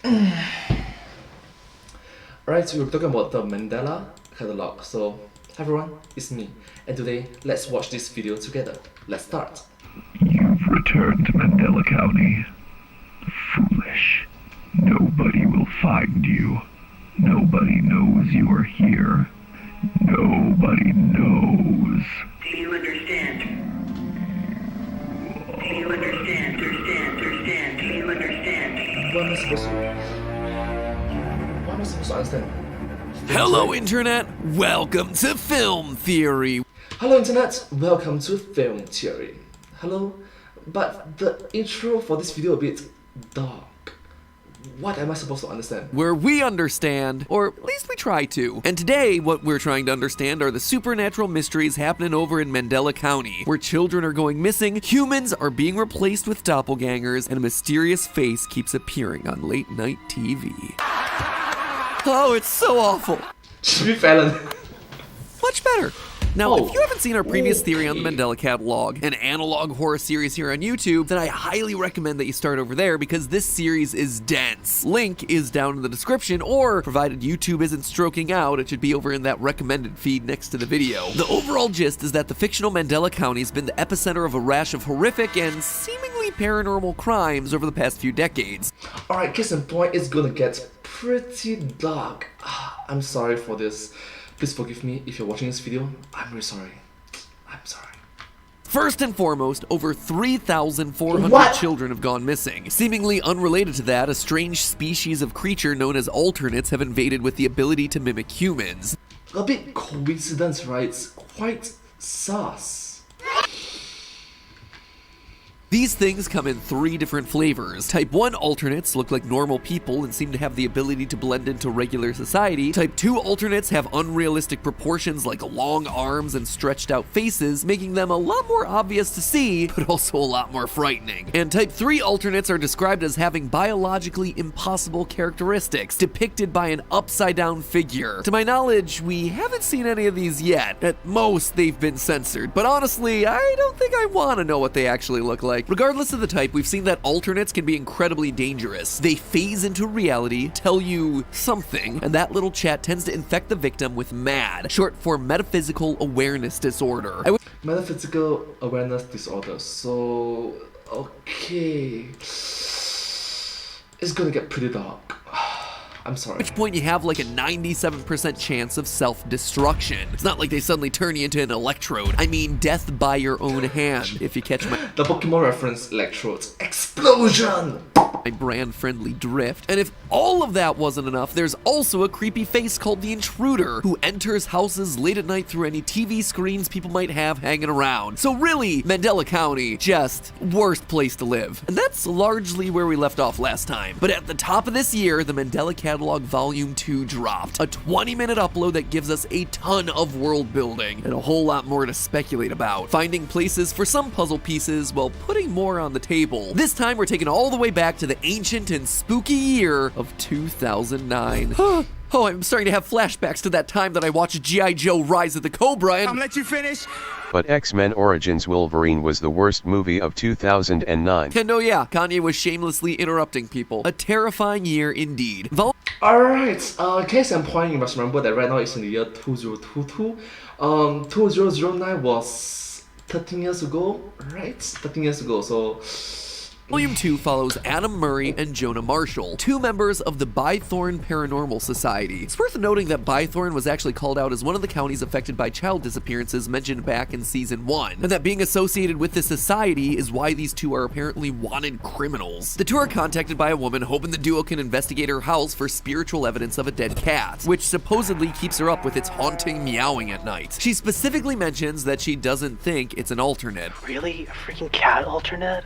Alright, so we're talking about the Mandela Catalogue. So, hi everyone, it's me. And today, let's watch this video together. Let's start. You've returned to Mandela County. Foolish. Nobody will find you. Nobody knows you are here. Nobody knows. Do you understand? Do you understand? Do you understand? What am I supposed to understand? Hello Internet, welcome to Film Theory. Hello Internet, welcome to Film Theory. Hello, but the intro for this video a bit dark. What am I supposed to understand? Where we understand, or at least we try to. And today, what we're trying to understand are the supernatural mysteries happening over in Mandela County, where children are going missing, humans are being replaced with doppelgangers, and a mysterious face keeps appearing on late night TV. Oh, it's so awful. Jimmy Fallon. Much better. Now, if you haven't seen our previous theory on the okay. Mandela Catalogue, an analog horror series here on YouTube, then I highly recommend that you start over there because this series is dense. Link is down in the description, or provided YouTube isn't stroking out, it should be over in that recommended feed next to the video. The overall gist is that the fictional Mandela County has been the epicenter of a rash of horrific and seemingly paranormal crimes over the past few decades. Alright, case in point, it's gonna get pretty dark. I'm sorry for this. Please forgive me if you're watching this video. I'm really sorry. I'm sorry. First and foremost, over 3,400 What? children have gone missing. Seemingly unrelated to that, a strange species of creature known as alternates have invaded with the ability to mimic humans. A bit coincidence, right? It's quite sus. These things come in 3 different flavors. Type 1 alternates look like normal people and seem to have the ability to blend into regular society. Type 2 alternates have unrealistic proportions like long arms and stretched out faces, making them a lot more obvious to see, but also a lot more frightening. And Type 3 alternates are described as having biologically impossible characteristics, depicted by an upside-down figure. To my knowledge, we haven't seen any of these yet. At most, they've been censored, but honestly, I don't think I want to know what they actually look like. Regardless of the type, we've seen that alternates can be incredibly dangerous. They phase into reality, tell you something, and that little chat tends to infect the victim with MAD, short for Metaphysical Awareness Disorder. Metaphysical awareness disorder. So, okay. It's gonna get pretty dark. I'm sorry. At which point you have like a 97% chance of self-destruction. It's not like they suddenly turn you into an electrode. I mean death by your own hand, if you catch my The Pokemon reference electrodes. Explosion! brand-friendly drift. And if all of that wasn't enough, there's also a creepy face called the Intruder, who enters houses late at night through any TV screens people might have hanging around. So really, Mandela County, just worst place to live. And that's largely where we left off last time. But at the top of this year, the Mandela Catalogue Volume 2 dropped. A 20-minute upload that gives us a ton of world building, and a whole lot more to speculate about. Finding places for some puzzle pieces, while putting more on the table. This time we're taking all the way back to the ancient and spooky year of 2009. Oh, I'm starting to have flashbacks to that time that I watched G.I. Joe Rise of the Cobra and— Let you finish. But X-Men Origins Wolverine was the worst movie of 2009. And oh yeah, Kanye was shamelessly interrupting people. A terrifying year indeed. Alright, case in point, you must remember that right now it's in the year 2022. 2009 was 13 years ago, right? 13 years ago, so... Volume 2 follows Adam Murray and Jonah Marshall, 2 members of the BYTHORNE Paranormal Society. It's worth noting that BYTHORNE was actually called out as one of the counties affected by child disappearances mentioned back in Season 1, and that being associated with the society is why these 2 are apparently wanted criminals. The 2 are contacted by a woman hoping the duo can investigate her house for spiritual evidence of a dead cat, which supposedly keeps her up with its haunting meowing at night. She specifically mentions that she doesn't think it's an alternate. Really? A freaking cat alternate?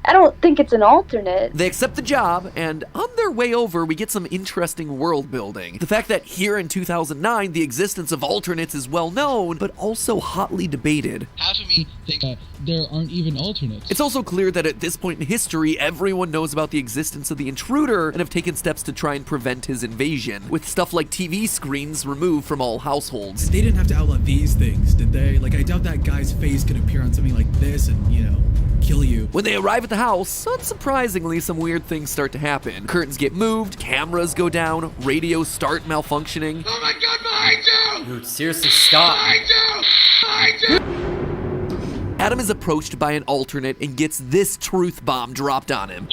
I don't think it's an alternate. They accept the job, and on their way over, we get some interesting world building. The fact that here in 2009, the existence of alternates is well known, but also hotly debated. Half of me thinks that there aren't even alternates. It's also clear that at this point in history, everyone knows about the existence of the Intruder and have taken steps to try and prevent his invasion, with stuff like TV screens removed from all households. They didn't have to outlaw these things, did they? Like, I doubt that guy's face could appear on something like this and, you know, kill you. When they arrive at the house, unsurprisingly, some weird things start to happen. Curtains get moved, cameras go down, radios start malfunctioning. Oh my god, behind you! Dude, seriously, stop. Behind you! Behind you! Adam is approached by an alternate and gets this truth bomb dropped on him.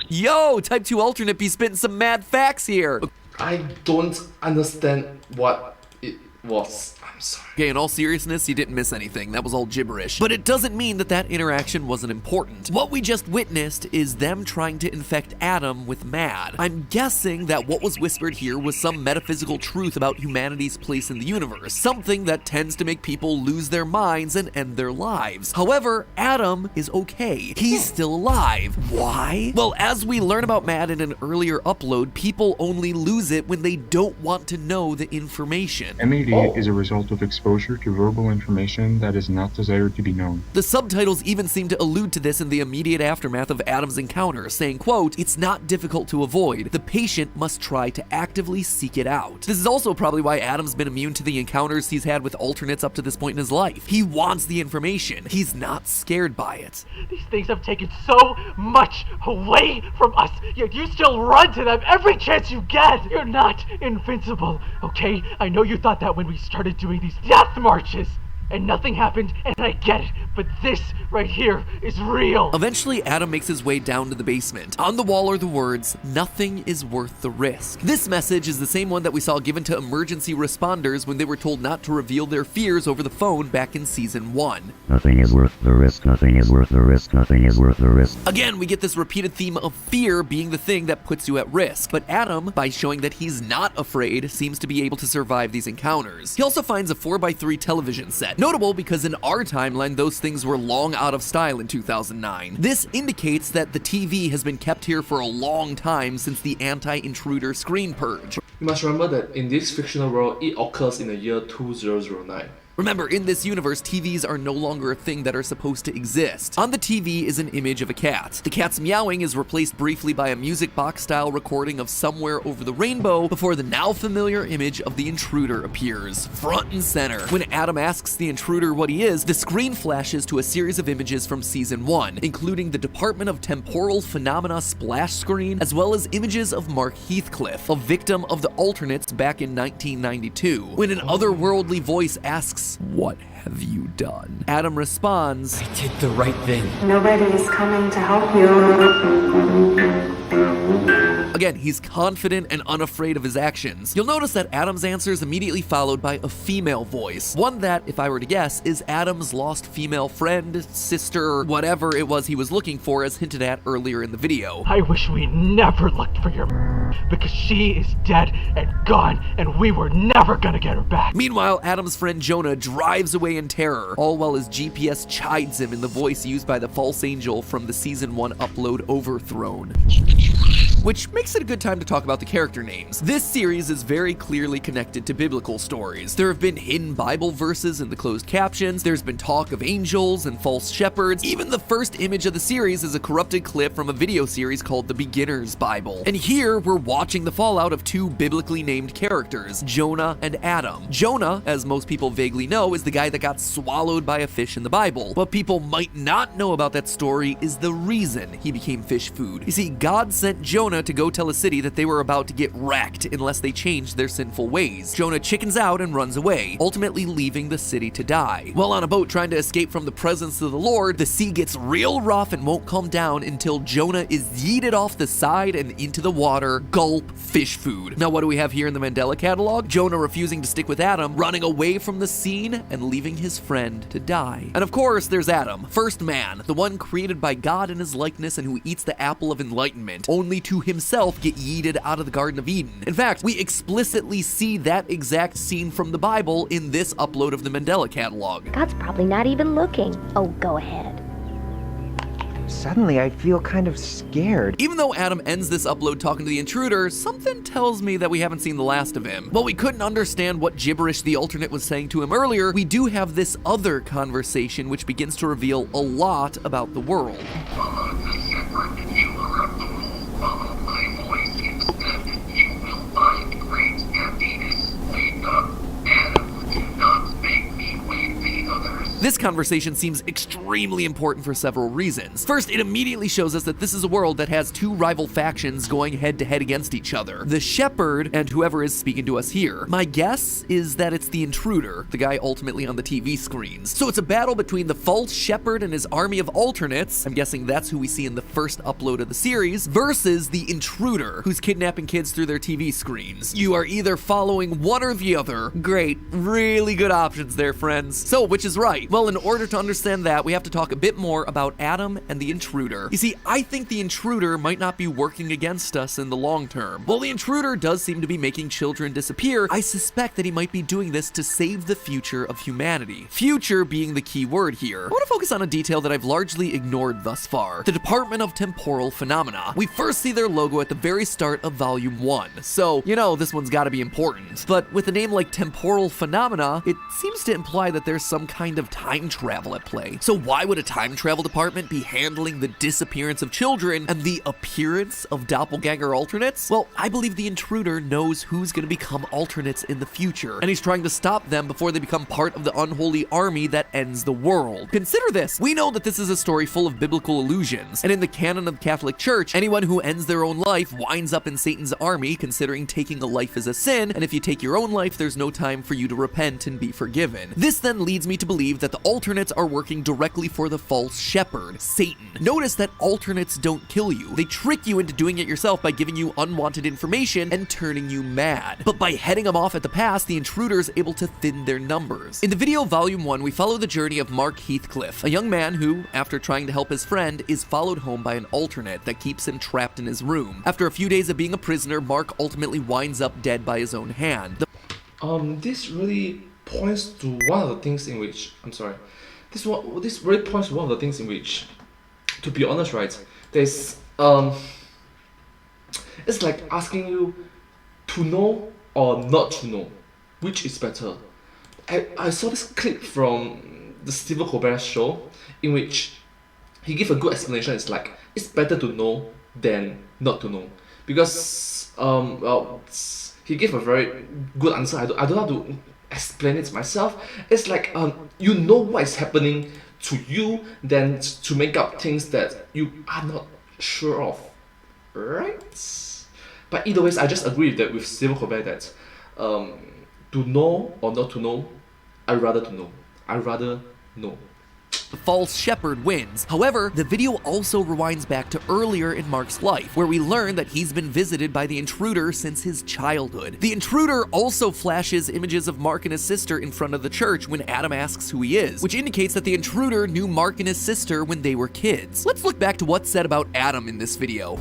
Yo, Type 2 alternate be spitting some mad facts here. I don't understand what it was. I'm sorry. Okay, in all seriousness, you didn't miss anything. That was all gibberish. But it doesn't mean that that interaction wasn't important. What we just witnessed is them trying to infect Adam with MAD. I'm guessing that what was whispered here was some metaphysical truth about humanity's place in the universe, something that tends to make people lose their minds and end their lives. However, Adam is okay. He's still alive. Why? Well, as we learn about MAD in an earlier upload, people only lose it when they don't want to know the information. MAD is a result of exposure to verbal information that is not desired to be known. The subtitles even seem to allude to this in the immediate aftermath of Adam's encounter, saying, quote, "It's not difficult to avoid. The patient must try to actively seek it out." This is also probably why Adam's been immune to the encounters he's had with alternates up to this point in his life. He wants the information. He's not scared by it. These things have taken so much away from us, yet you still run to them every chance you get. You're not invincible, okay? I know you thought that when we started doing these death marches, and nothing happened, and I get it, but this right here is real. Eventually, Adam makes his way down to the basement. On the wall are the words, "Nothing is worth the risk." This message is the same one that we saw given to emergency responders when they were told not to reveal their fears over the phone back in season 1. Nothing is worth the risk, nothing is worth the risk, nothing is worth the risk. Again, we get this repeated theme of fear being the thing that puts you at risk. But Adam, by showing that he's not afraid, seems to be able to survive these encounters. He also finds a 4x3 television set. Notable because in our timeline, those things were long out of style in 2009. This indicates that the TV has been kept here for a long time since the anti-intruder screen purge. You must remember that in this fictional world, it occurs in the year 2009. Remember, in this universe, TVs are no longer a thing that are supposed to exist. On the TV is an image of a cat. The cat's meowing is replaced briefly by a music box-style recording of Somewhere Over the Rainbow before the now familiar image of the intruder appears, front and center. When Adam asks the intruder what he is, the screen flashes to a series of images from season 1, including the Department of Temporal Phenomena splash screen, as well as images of Mark Heathcliff, a victim of the alternates back in 1992. When an otherworldly voice asks, "What have you done?" Adam responds, I did the right thing. Nobody is coming to help you. Again, he's confident and unafraid of his actions. You'll notice that Adam's answer is immediately followed by a female voice. One that, if I were to guess, is Adam's lost female friend, sister, whatever it was he was looking for as hinted at earlier in the video. I wish we never looked for your because she is dead and gone, and we were never gonna get her back. Meanwhile, Adam's friend Jonah drives away in terror, all while his GPS chides him in the voice used by the false angel from the season 1 upload Overthrown. Which makes it a good time to talk about the character names. This series is very clearly connected to biblical stories. There have been hidden Bible verses in the closed captions, there's been talk of angels and false shepherds, even the first image of the series is a corrupted clip from a video series called The Beginner's Bible. And here, we're watching the fallout of two biblically named characters, Jonah and Adam. Jonah, as most people vaguely know, is the guy that got swallowed by a fish in the Bible. What people might not know about that story is the reason he became fish food. You see, God sent Jonah to go tell a city that they were about to get wrecked unless they changed their sinful ways. Jonah chickens out and runs away, ultimately leaving the city to die. While on a boat trying to escape from the presence of the Lord, the sea gets real rough and won't calm down until Jonah is yeeted off the side and into the water, gulp, fish food. Now what do we have here in the Mandela Catalogue? Jonah refusing to stick with Adam, running away from the scene and leaving his friend to die. And of course, there's Adam, first man, the one created by God in his likeness and who eats the apple of enlightenment, only to himself get yeeted out of the Garden of Eden. In fact, we explicitly see that exact scene from the Bible in this upload of the Mandela Catalogue. God's probably not even looking. Oh, go ahead. Suddenly, I feel kind of scared. Even though Adam ends this upload talking to the intruder, something tells me that we haven't seen the last of him. While we couldn't understand what gibberish the alternate was saying to him earlier, we do have this other conversation which begins to reveal a lot about the world. This conversation seems extremely important for several reasons. First, it immediately shows us that this is a world that has two rival factions going head-to-head against each other. The Shepherd and whoever is speaking to us here. My guess is that it's the Intruder, the guy ultimately on the TV screens. So it's a battle between the false Shepherd and his army of alternates, I'm guessing that's who we see in the first upload of the series, versus the Intruder, who's kidnapping kids through their TV screens. You are either following one or the other. Great, really good options there, friends. So, which is right? Well, in order to understand that, we have to talk a bit more about Adam and the Intruder. You see, I think the Intruder might not be working against us in the long term. While the Intruder does seem to be making children disappear, I suspect that he might be doing this to save the future of humanity. Future being the key word here. I want to focus on a detail that I've largely ignored thus far. The Department of Temporal Phenomena. We first see their logo at the very start of Volume 1, so, you know, this one's gotta be important. But with a name like Temporal Phenomena, it seems to imply that there's some kind of time travel at play. So why would a time travel department be handling the disappearance of children and the appearance of doppelganger alternates? Well, I believe the Intruder knows who's gonna become alternates in the future, and he's trying to stop them before they become part of the unholy army that ends the world. Consider this. We know that this is a story full of biblical allusions, and in the canon of the Catholic Church, anyone who ends their own life winds up in Satan's army, considering taking a life is a sin, and if you take your own life, there's no time for you to repent and be forgiven. This then leads me to believe that the alternates are working directly for the false shepherd, Satan. Notice that alternates don't kill you. They trick you into doing it yourself by giving you unwanted information and turning you mad. But by heading them off at the pass, the Intruder is able to thin their numbers. In the video Volume 1, we follow the journey of Mark Heathcliff, a young man who, after trying to help his friend, is followed home by an alternate that keeps him trapped in his room. After a few days of being a prisoner, Mark ultimately winds up dead by his own hand. This really points to one of the things in which, this really points to one of the things in which, to be honest, right, there's, it's like asking you to know or not to know, which is better. I saw this clip from the Stephen Colbert show in which he gave a good explanation. It's like, it's better to know than not to know. Because, he gave a very good answer. I don't know how to explain it myself. It's like, you know what is happening to you than to make up things that you are not sure of, right? But either ways, I just agree with Stephen Colbert that to know or not to know, I'd rather to know. I'd rather know. The false shepherd wins. However, the video also rewinds back to earlier in Mark's life, where we learn that he's been visited by the Intruder since his childhood. The Intruder also flashes images of Mark and his sister in front of the church when Adam asks who he is, which indicates that the Intruder knew Mark and his sister when they were kids. Let's look back to what's said about Adam in this video.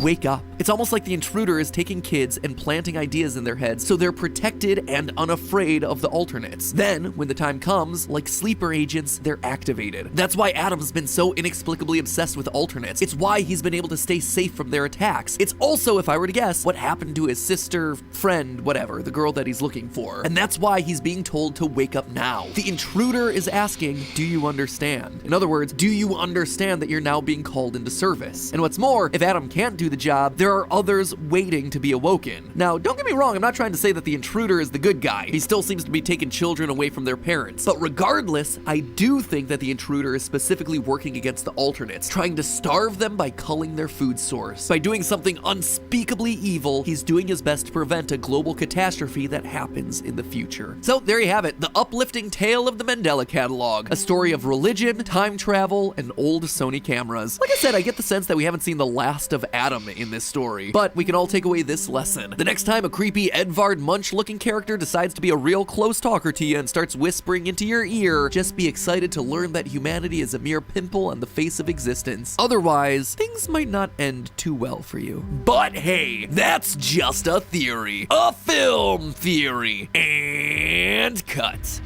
Wake up. It's almost like the Intruder is taking kids and planting ideas in their heads so they're protected and unafraid of the alternates. Then, when the time comes, like sleeper agents, they're activated. That's why Adam's been so inexplicably obsessed with alternates. It's why he's been able to stay safe from their attacks. It's also, if I were to guess, what happened to his sister, friend, whatever, the girl that he's looking for. And that's why he's being told to wake up now. The Intruder is asking, do you understand? In other words, do you understand that you're now being called into service? And what's more, if Adam can't do the job, there are others waiting to be awoken. Now, don't get me wrong, I'm not trying to say that the Intruder is the good guy. He still seems to be taking children away from their parents. But regardless, I do think that the Intruder is specifically working against the alternates, trying to starve them by culling their food source. By doing something unspeakably evil, he's doing his best to prevent a global catastrophe that happens in the future. So there you have it, the uplifting tale of the Mandela Catalogue, a story of religion, time travel, and old Sony cameras. Like I said, I get the sense that we haven't seen the last of Adam in this story, but we can all take away this lesson. The next time a creepy Edvard Munch-looking character decides to be a real close talker to you and starts whispering into your ear, just be excited to learn that humanity is a mere pimple on the face of existence. Otherwise, things might not end too well for you. But hey, that's just a theory. A film theory. And cut.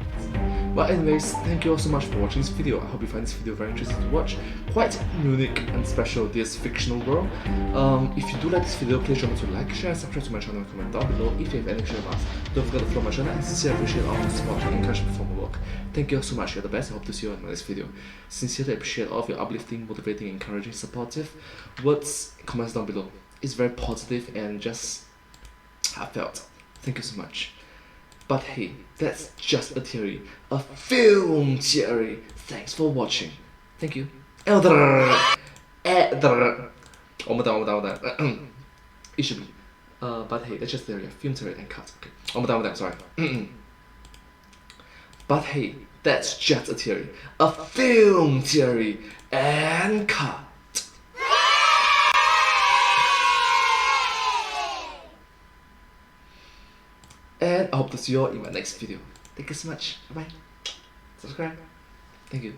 But anyways, thank you all so much for watching this video. I hope you find this video very interesting to watch. Quite unique and special, this fictional world. If you do like this video, please remember to like, share, and subscribe to my channel and comment down below if you have any question about us. Don't forget to follow my channel and sincerely appreciate all the support and encouragement for my work. Thank you all so much, you're the best. I hope to see you in my next video. Sincerely appreciate all of your uplifting, motivating, encouraging, supportive words, comments down below. It's very positive and just heartfelt. Thank you so much. But hey, that's just a theory. A film theory. Thanks for watching. Thank you. It should be. But hey, that's just theory. A film theory and cut. Okay. Sorry. But hey, that's just a theory. A film theory and cut. And I hope to see you all in my next video. Thank you so much. Bye bye. Subscribe. Thank you.